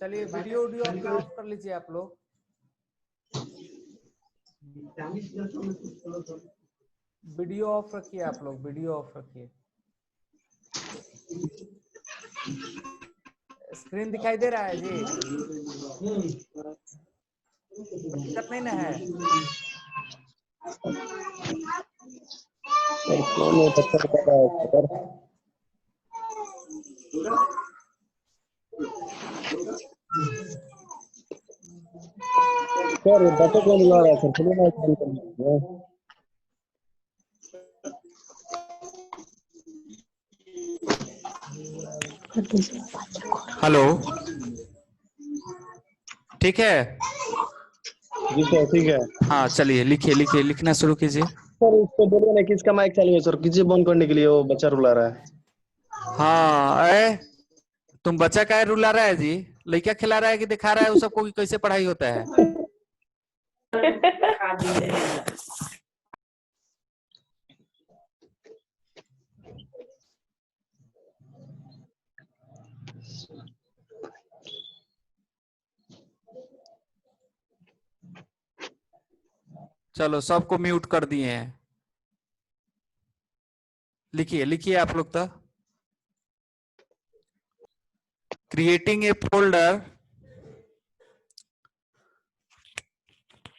चलिए वीडियो अपना ऑफ कर लीजिए आप लोग। वीडियो ऑफ रखिए आप लोग, वीडियो ऑफ रखिए। स्क्रीन दिखाई दे रहा है जी? दिक्कत नहीं ना है? सर बच्चे कौन बुला रहा है सर? चलिए मैं कॉल कर लेता हूं। हेलो, ठीक है? जी सर ठीक है। हाँ चलिए लिखिए, लिखिए, लिखना शुरू कीजिए। सर उसको बोलिए ना किसका माइक चालू है सर, किसी बंद करने के लिए, वो बच्चा रुला रहा है। हाँ तुम बच्चा का रुला रहा है जी? लड़का खिला रहा है कि दिखा रहा है उस सबको कि कैसे पढ़ाई होता है? चलो सबको म्यूट कर दिए हैं। लिखिए, लिखिए आप लोग तो। क्रिएटिंग ए फोल्डर,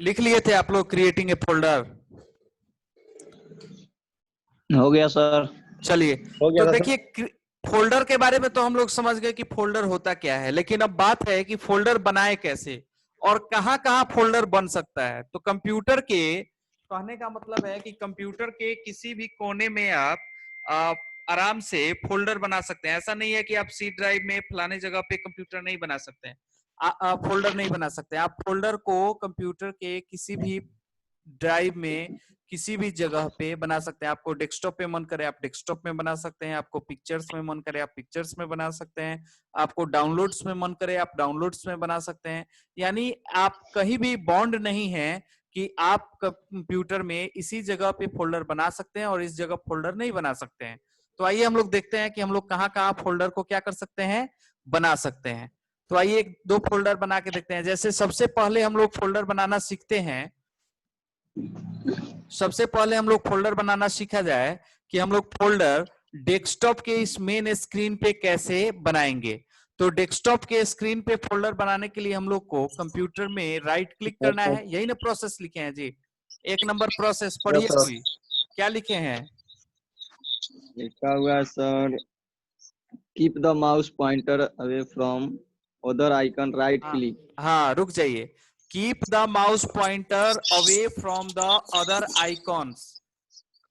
लिख लिए थे आप लोग? क्रिएटिंग ए फोल्डर हो गया सर। चलिए हो गया तो था देखिए, फोल्डर के बारे में तो हम लोग समझ गए कि फोल्डर होता क्या है, लेकिन अब बात है कि फोल्डर बनाए कैसे और कहां कहां फोल्डर बन सकता है। तो कंप्यूटर के कहने का मतलब है कि कंप्यूटर के किसी भी कोने में आप आराम से फोल्डर बना सकते हैं। ऐसा नहीं है कि आप सी ड्राइव में फलाने जगह पे कंप्यूटर नहीं बना सकते हैं, फोल्डर नहीं बना सकते। आप फोल्डर को कंप्यूटर के किसी भी ड्राइव में किसी भी जगह पे बना सकते हैं। आपको डेस्कटॉप पे मन करे आप डेस्कटॉप में बना सकते हैं, आपको पिक्चर्स में मन करे आप पिक्चर्स में बना सकते हैं, आपको डाउनलोड्स में मन करे आप डाउनलोड्स में बना सकते हैं। यानी आप कहीं भी बॉन्ड नहीं है कि आप कंप्यूटर में इसी जगह पे फोल्डर बना सकते हैं और इस जगह फोल्डर नहीं बना सकते हैं। तो आइए हम लोग देखते हैं कि हम लोग कहाँ कहाँ फोल्डर को क्या कर सकते हैं, बना सकते हैं। तो आइए एक दो फोल्डर बना के देखते हैं। जैसे सबसे पहले हम लोग फोल्डर बनाना सीखते हैं, सबसे पहले हम लोग फोल्डर बनाना सीखा जाए कि हम लोग फोल्डर डेस्कटॉप के इस मेन स्क्रीन पे कैसे बनाएंगे। तो डेस्कटॉप के स्क्रीन पे फोल्डर बनाने के लिए हम लोग को कंप्यूटर में राइट क्लिक करना है। यही ना प्रोसेस लिखे हैं जी? एक नंबर प्रोसेस पढ़िए कोई, क्या लिखे हैं? लिखा हुआ है sir, keep the mouse pointer away from other icon, right click. हाँ रुक जाइए। Keep the mouse pointer away from the other icons.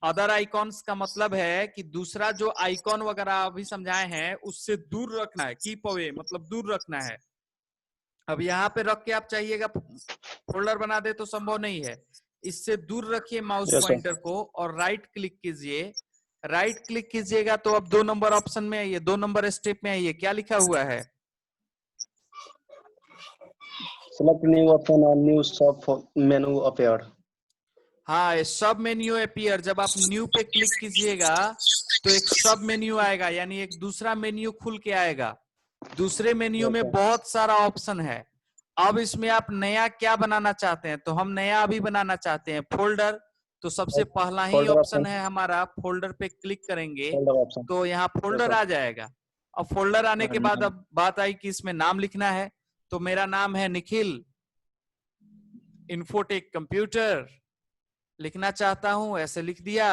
Other icons का मतलब है कि दूसरा जो आइकॉन वगैरह अभी समझाए हैं उससे दूर रखना है। कीप अवे मतलब दूर रखना है। अब यहाँ पे रख के आप चाहिएगा फोल्डर बना दे तो संभव नहीं है। इससे दूर रखिए माउस पॉइंटर को और राइट क्लिक कीजिए। राइट क्लिक कीजिएगा तो अब 2 नंबर ऑप्शन में आइए, 2 नंबर स्टेप में आइए। क्या लिखा हुआ है? सेलेक्ट न्यू ऑप्शन और न्यू सब मेनू अपीयर। हाँ, सब मेन्यू अपीयर। जब आप न्यू पे क्लिक कीजिएगा तो एक सब मेन्यू आएगा, यानी एक दूसरा मेन्यू खुल के आएगा। दूसरे मेन्यू में बहुत सारा ऑप्शन है। अब इसमें आप नया क्या बनाना चाहते हैं? तो हम नया अभी बनाना चाहते हैं फोल्डर। तो सबसे पहला ही ऑप्शन है हमारा, फोल्डर पे क्लिक करेंगे तो यहाँ फोल्डर आ जाएगा। अब फोल्डर आने के बाद अब बात आई कि इसमें नाम लिखना है। तो मेरा नाम है निखिल, इन्फोटेक कंप्यूटर लिखना चाहता हूं, ऐसे लिख दिया।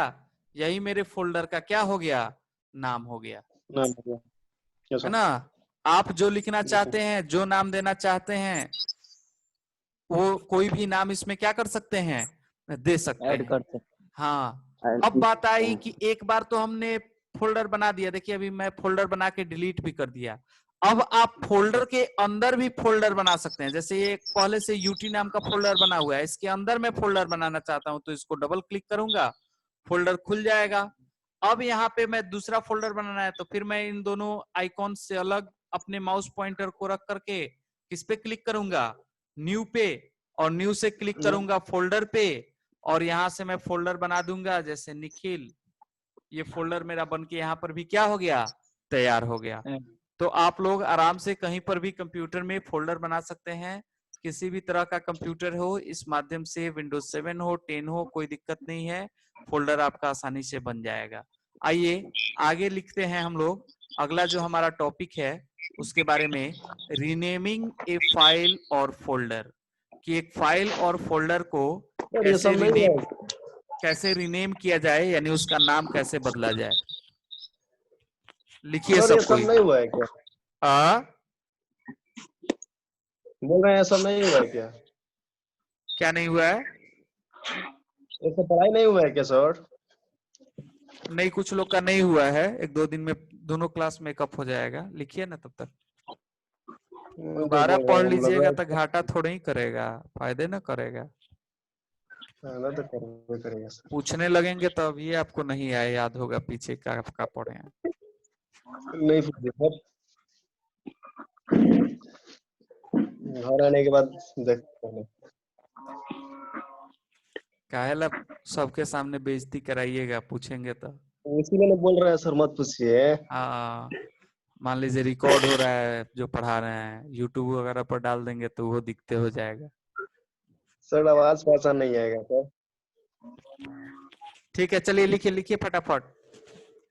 यही मेरे फोल्डर का क्या हो गया, नाम हो गया, है ना? आप जो लिखना चाहते हैं, जो नाम देना चाहते हैं, वो कोई भी नाम इसमें क्या कर सकते हैं, दे सकते ऐड हैं। कर सकते। हाँ, अब बात आई कि एक बार तो हमने फोल्डर बना दिया। देखिए अभी मैं फोल्डर बना के डिलीट भी कर दिया। अब आप फोल्डर के अंदर भी फोल्डर बना सकते हैं। जैसे ये पहले से यूटी नाम का फोल्डर बना हुआ है, इसके अंदर मैं फोल्डर बनाना चाहता हूं तो इसको डबल क्लिक करूंगा, फोल्डर खुल जाएगा। अब यहाँ पे मैं दूसरा फोल्डर बनाना है तो फिर मैं इन दोनों आइकॉन से अलग अपने माउस पॉइंटर को रख करके किस पे क्लिक करूंगा, न्यू पे, और न्यू से क्लिक करूंगा फोल्डर पे और यहां से मैं फोल्डर बना दूंगा जैसे निखिल। ये फोल्डर मेरा बन के यहाँ पर भी क्या हो गया, तैयार हो गया। तो आप लोग आराम से कहीं पर भी कंप्यूटर में फोल्डर बना सकते हैं। किसी भी तरह का कंप्यूटर हो, इस माध्यम से विंडोज 7 हो 10 हो, कोई दिक्कत नहीं है, फोल्डर आपका आसानी से बन जाएगा। आइए आगे लिखते हैं हम लोग। अगला जो हमारा टॉपिक है उसके बारे में, रीनेमिंग ए फाइल और फोल्डर, कि एक फाइल और फोल्डर को सर ये सब नहीं हुआ है। कैसे रीनेम किया जाए, यानी उसका नाम कैसे बदला जाए। लिखिए सर ये सब सब कोई। नहीं हुआ है क्या? आ बोल रहे हैं सब नहीं हुआ है क्या? क्या नहीं हुआ है? ये सब पढ़ाई नहीं हुआ है क्या सर? नहीं, कुछ लोग का नहीं हुआ है, 1-2 दिन में दोनों क्लास मेकअप हो जाएगा। लिखिए ना तब तक। तो दोबारा बोल रहे पढ़ हैं, हम लग लीजिएगा तो रहा घाटा थोड़ा ही करेगा, फायदे ना करेगा। है ना, तो करवे करेगा सर। पूछने लगेंगे तो अभी आपको नहीं आया, याद होगा पीछे का पढ़े हैं। नहीं पूछिए सर, घर आने के बाद देखते हैं। काहेला सबके सामने बेइज्जती कराइएगा, पूछेंगे तो। इसीलिए ना बोल रहे हैं सर मत पूछिए। हाँ, मान लीजिए रिकॉर्ड हो रहा है जो पढ़ा रहे हैं, यूट्यूब वगैरह पर डाल देंगे तो वो दिखते हो जाएगा। सर आवाज पहचान नहीं आएगा सर। ठीक है, चलिए लिखिए लिखिए फटाफट।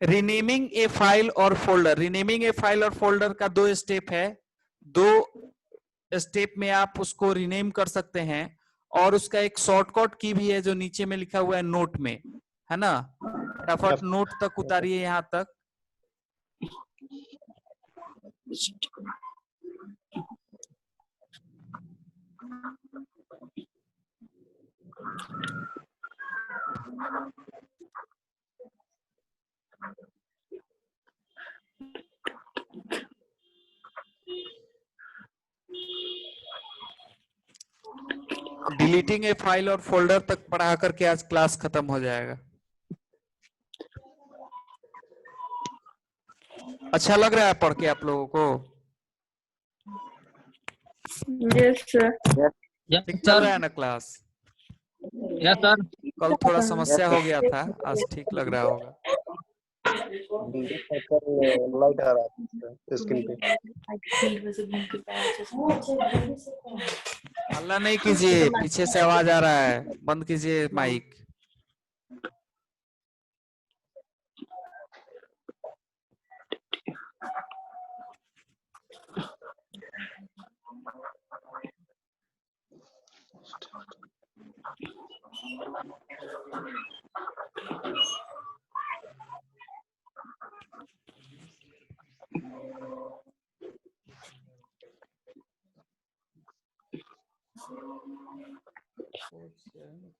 रीनेमिंग ए फाइल और फोल्डर। रीनेमिंग ए फाइल और फोल्डर का 2 स्टेप है। 2 स्टेप में आप उसको रीनेम कर सकते हैं, और उसका एक शॉर्टकट की भी है जो नीचे में लिखा हुआ है नोट में, है ना। फटाफट नोट तक उतारिए यहां तक। डिलीटिंग ए फाइल और फोल्डर तक पढ़ा करके आज क्लास खत्म हो जाएगा। अच्छा लग रहा है पढ़ के आप लोगों को? Yes sir. ठीक चल रहा है ना क्लास? Yes sir. कल थोड़ा समस्या हो गया था, आज ठीक लग रहा होगा। लाइट आ रहा है स्क्रीन पे। हल्ला नहीं कीजिए, पीछे से आवाज आ रहा है, बंद कीजिए माइक।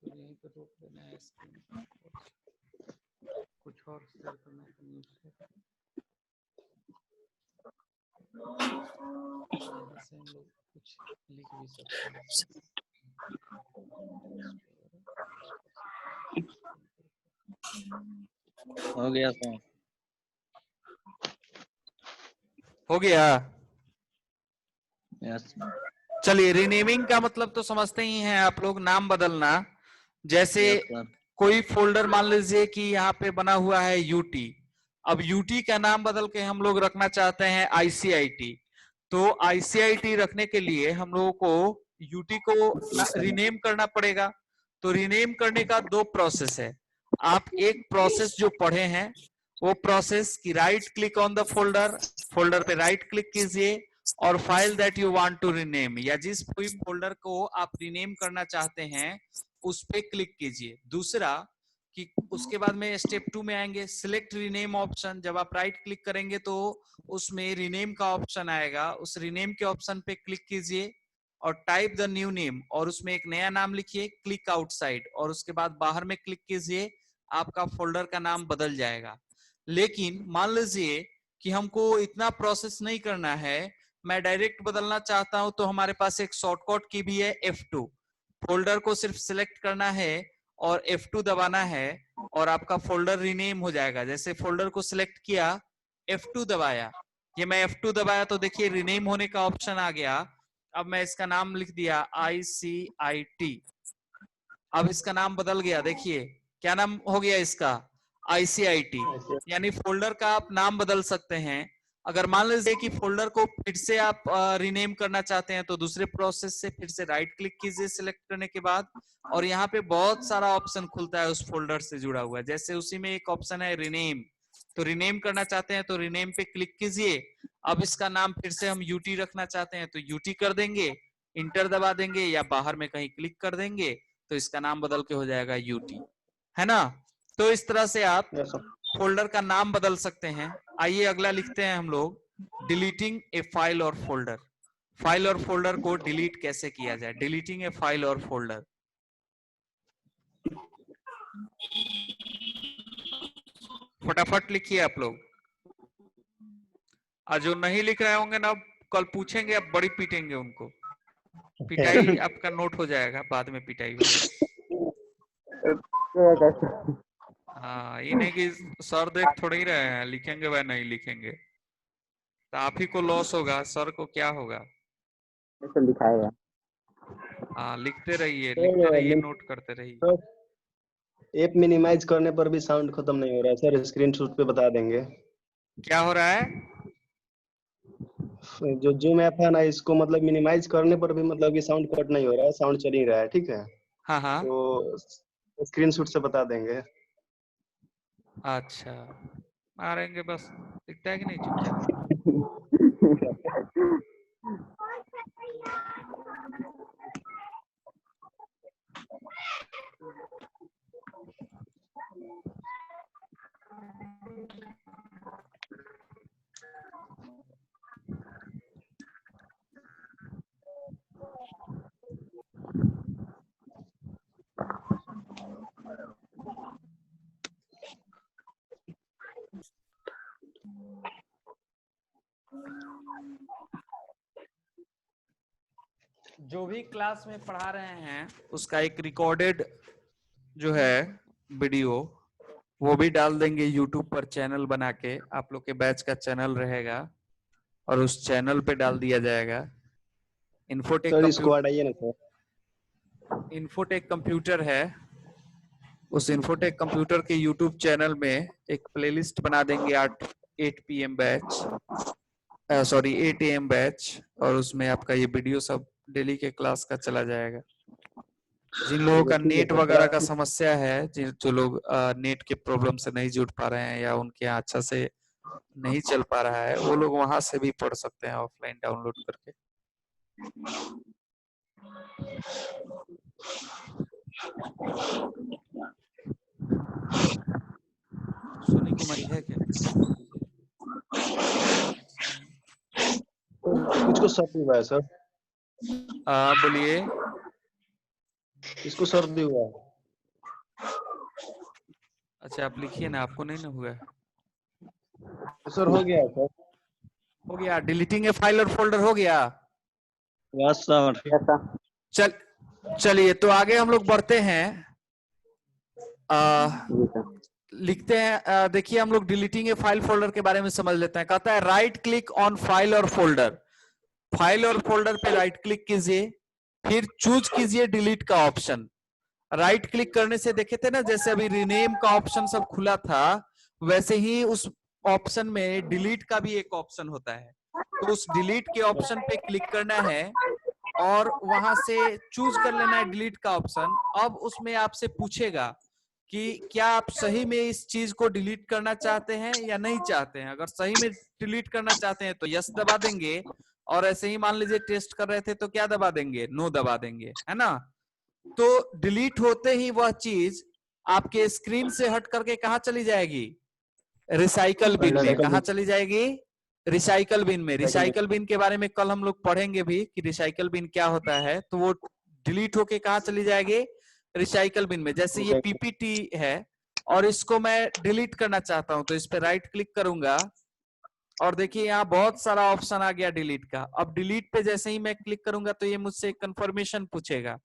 यहीं पे रोक देना है स्क्रीन, कुछ और शेयर करना है तो न्यूज़ से। यहाँ से हम लोग कुछ लिख भी सकते हैं। हो गया सर। हो गया। यस चलिए, रीनेमिंग का मतलब तो समझते ही हैं आप लोग, नाम बदलना। जैसे सर। कोई फोल्डर मान लीजिए कि यहाँ पे बना हुआ है यूटी, अब यूटी का नाम बदल के हम लोग रखना चाहते हैं आईसीआईटी। तो आईसीआईटी रखने के लिए हम लोगों को यूटी को रीनेम करना पड़ेगा। तो रीनेम करने का 2 प्रोसेस है। आप एक प्रोसेस जो पढ़े हैं वो प्रोसेस की right click on the folder, folder पे राइट क्लिक कीजिए और file that you want to rename, या जिस कोई फोल्डर को आप रीनेम करना चाहते हैं उस पे क्लिक कीजिए। दूसरा कि उसके बाद में स्टेप 2 में आएंगे, सिलेक्ट रीनेम ऑप्शन। जब आप राइट क्लिक करेंगे तो उसमें रीनेम का ऑप्शन आएगा, उस रीनेम के ऑप्शन पे क्लिक कीजिए और टाइप द न्यू नेम, और उसमें एक नया नाम लिखिए, क्लिक आउटसाइड, और उसके बाद बाहर में क्लिक कीजिए, आपका फोल्डर का नाम बदल जाएगा। लेकिन मान लीजिए कि हमको इतना प्रोसेस नहीं करना है, मैं डायरेक्ट बदलना चाहता हूं, तो हमारे पास एक शॉर्टकट की भी है F2। फोल्डर को सिर्फ सिलेक्ट करना है और F2 दबाना है और आपका फोल्डर रीनेम हो जाएगा। जैसे फोल्डर को सिलेक्ट किया, F2 दबाया, ये मैं F2 दबाया तो देखिए रीनेम होने का ऑप्शन आ गया। अब मैं इसका नाम लिख दिया ICIT, अब इसका नाम बदल गया। देखिए क्या नाम हो गया इसका, ICIT। यानी फोल्डर का आप नाम बदल सकते हैं। अगर मान लीजिए कि फोल्डर को फिर से आप रीनेम करना चाहते हैं तो दूसरे प्रोसेस से फिर से राइट क्लिक कीजिए सिलेक्ट करने के बाद, और यहाँ पे बहुत सारा ऑप्शन खुलता है उस फोल्डर से जुड़ा हुआ। जैसे उसी में एक ऑप्शन है रीनेम, तो रीनेम करना चाहते हैं तो रीनेम पे क्लिक कीजिए। अब इसका नाम फिर से हम यूटी रखना चाहते हैं तो यूटी कर देंगे, इंटर दबा देंगे या बाहर में कहीं क्लिक कर देंगे तो इसका नाम बदल के हो जाएगा यूटी, है ना। तो इस तरह से आप यस सर। फोल्डर का नाम बदल सकते हैं। आइए अगला लिखते हैं हम लोग, डिलीटिंग ए फाइल और फोल्डर। फाइल और फोल्डर को डिलीट कैसे किया जाए, डिलीटिंग ए फाइल और फोल्डर। फटाफट लिखिए आप लोग। आज जो नहीं लिख रहे होंगे ना, कल पूछेंगे, अब बड़ी पीटेंगे उनको, पिटाई आपका नोट हो जाएगा, बाद में पिटाई होगी। हाँ, ये नहीं कि सर देख थोड़े ही रहे हैं, लिखेंगे वह नहीं लिखेंगे तो आप ही को लॉस होगा, सर को क्या होगा। लिखाएगा। हाँ, लिखते रहिए, नोट करते रहिए। ऐप मिनिमाइज करने पर भी साउंड खत्म नहीं हो रहा है सर, स्क्रीनशॉट पे बता देंगे। क्या हो रहा है? जो जूम ऐप है ना, इसको मतलब मिनिमाइज करने पर भी मतलब कि साउंड कट नहीं हो रहा है, साउंड चल ही रहा है, ठीक है। हाँ हाँ, तो स्क्रीनशॉट से बता देंगे। अच्छा, मारेंगे बस, दिखता है कि नहीं चुपचाप। जो भी क्लास में पढ़ा रहे हैं उसका एक रिकॉर्डेड जो है वीडियो, वो भी डाल देंगे यूट्यूब पर चैनल बना के। आप लोग के बैच का चैनल रहेगा और उस चैनल पे डाल दिया जाएगा। सर इसको हटाइए ना सर। इन्फोटेक कंप्यूटर है, उस इन्फोटेक कंप्यूटर के यूट्यूब चैनल में एक प्लेलिस्ट बना देंगे 8 PM batch, sorry 8 AM batch, और उसमें आपका ये वीडियो सब डेली के क्लास का चला जाएगा। जिन लोगों का ठीक है नेट सर। वगैरह का समस्या है, जो लोग नेट के प्रॉब्लम से नहीं जुड़ पा रहे हैं या उनके यहाँ अच्छा से नहीं चल पा रहा है, वो लोग वहां से भी पढ़ सकते हैं ऑफलाइन डाउनलोड करके। सोनी कुमारी है क्या? इसको सर्दी हुआ है सर। बोलिए। इसको सर्दी हुआ है। अच्छा, आप लिखिए ना, आपको नहीं ना हुआ है? सर हो गया सर। हो गया, डिलीटिंग ए फाइल और फोल्डर हो गया। Yes sir. चलिए तो आगे हम लोग बढ़ते हैं। लिखते हैं, देखिए हम लोग डिलीटिंग ए फाइल फोल्डर के बारे में समझ लेते हैं। कहता है राइट क्लिक ऑन फाइल और फोल्डर। फाइल और फोल्डर पे राइट क्लिक कीजिए, फिर चूज कीजिए डिलीट का ऑप्शन। राइट क्लिक करने से देखे थे ना, जैसे अभी रीनेम का ऑप्शन सब खुला था, वैसे ही उस ऑप्शन में डिलीट का भी एक ऑप्शन होता है। तो उस डिलीट के ऑप्शन पे क्लिक करना है और वहां से चूज कर लेना है डिलीट का ऑप्शन। अब उसमें आपसे पूछेगा कि क्या आप सही में इस चीज को डिलीट करना चाहते हैं या नहीं चाहते हैं। अगर सही में डिलीट करना चाहते हैं तो यस दबा देंगे, और ऐसे ही मान लीजिए टेस्ट कर रहे थे तो क्या दबा देंगे, नो दबा देंगे, है ना। तो डिलीट होते ही वह चीज आपके स्क्रीन से हट करके कहां चली जाएगी, रिसाइकल बिन में। कहां चली जाएगी, रिसाइकल बिन में। रिसाइकल बिन के बारे में कल हम लोग पढ़ेंगे भी कि रिसाइकल बिन क्या होता है। तो वो डिलीट होके कहां चली जाएगी, रिसाइकल बिन में। जैसे ये पीपीटी है और इसको मैं डिलीट करना चाहता हूं तो इस पे राइट क्लिक करूंगा और देखिए यहाँ बहुत सारा ऑप्शन आ गया डिलीट का। अब डिलीट पे जैसे ही मैं क्लिक करूंगा तो ये मुझसे कंफर्मेशन पूछेगा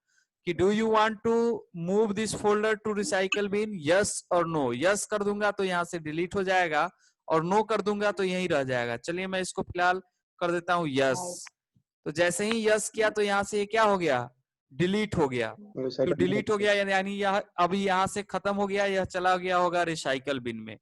कि do you want to move this folder to recycle bin, yes और नो। यस कर दूंगा तो यहाँ से डिलीट हो जाएगा और नो कर दूंगा तो यही रह जाएगा। चलिए मैं इसको फिलहाल कर देता हूँ यस। तो जैसे ही यस किया तो यहाँ से क्या हो गया, डिलीट हो गया। तो डिलीट हो गया यानी यह अभी यहाँ से खत्म हो गया, यह चला गया होगा रिसाइकल बिन में।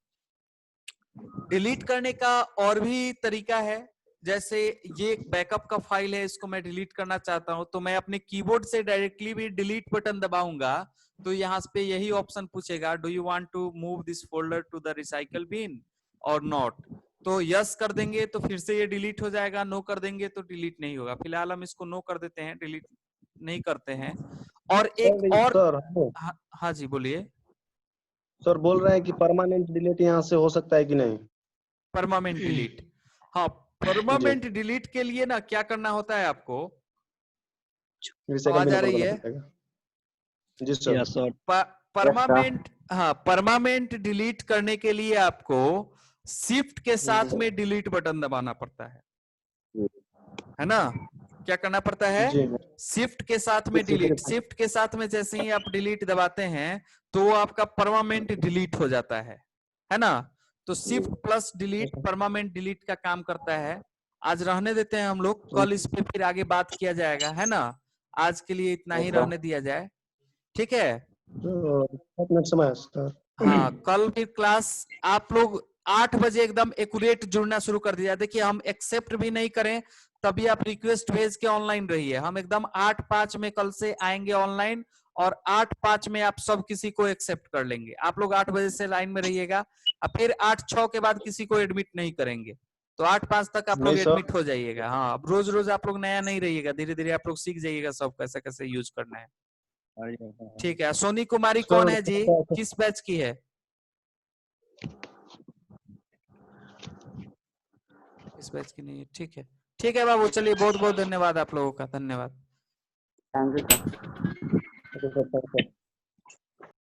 डिलीट करने का और भी तरीका है, जैसे ये एक बैकअप का फाइल है, इसको मैं डिलीट करना चाहता हूं तो मैं अपने कीबोर्ड से डायरेक्टली भी डिलीट बटन दबाऊंगा तो यहाँ पे यही ऑप्शन पूछेगा, do you want to move this folder to the recycle bin और नॉट। तो यस कर देंगे तो फिर से ये डिलीट हो जाएगा, नो कर देंगे तो डिलीट नहीं होगा। फिलहाल हम इसको नो कर देते हैं, डिलीट नहीं करते हैं। और एक सर और सर हेलो, हाँ जी बोलिए। सर बोल रहे हैं कि परमानेंट डिलीट यहाँ से हो सकता है कि नहीं? परमानेंट डिलीट, हाँ परमानेंट डिलीट के लिए ना क्या करना होता है आपको, रिसाइकल आवाज बिन आ ओपन रही करना है? पड़ेगा। जी सर। Yes sir. परमानेंट, हाँ परमानेंट डिलीट करने के लिए आपको शिफ्ट के साथ में डिलीट बटन दबाना पड़ता है ना? क्या करना पड़ता है? जी शिफ्ट के साथ में डिलीट, शिफ्ट के साथ में जैसे ही आप डिलीट दबाते हैं तो वो आपका परमानेंट डिलीट हो जाता है ना? तो shift plus delete permanent delete का काम करता है। आज रहने देते हैं हम लोग, कल इस पे फिर आगे बात किया जाएगा, है ना? आज के लिए इतना ही रहने दिया जाए, ठीक है? तो 7 मिनट समय है सर। हाँ कल फिर क्लास आप लोग 8 बजे एकदम एक्यूरेट जुड़ना शुरू कर दिया। देखिए हम एक्सेप्ट भी नहीं करें तभी आप रिक्वेस्ट भेज के ऑनलाइन रहिए। हम एकदम 8:05 में कल से आएंगे ऑनलाइन और 8:05 में आप सब किसी को एक्सेप्ट कर लेंगे। आप लोग 8 बजे से लाइन में रहिएगा और फिर 8:06 के बाद किसी को एडमिट नहीं करेंगे। तो 8:05 तक आप लोग नहीं सर। एडमिट हो जाइएगा। हाँ अब रोज रोज आप लोग नया नहीं रहिएगा, धीरे धीरे आप लोग सीख जाइएगा सब कैसे कैसे यूज करना है। ठीक है, सोनी कुमारी कौन है जी, किस बैच की है? इस बैच की नहीं है, ठीक है। ठीक है बाबू, चलिए बहुत बहुत धन्यवाद आप लोगों का, धन्यवाद। Thank you sir. सर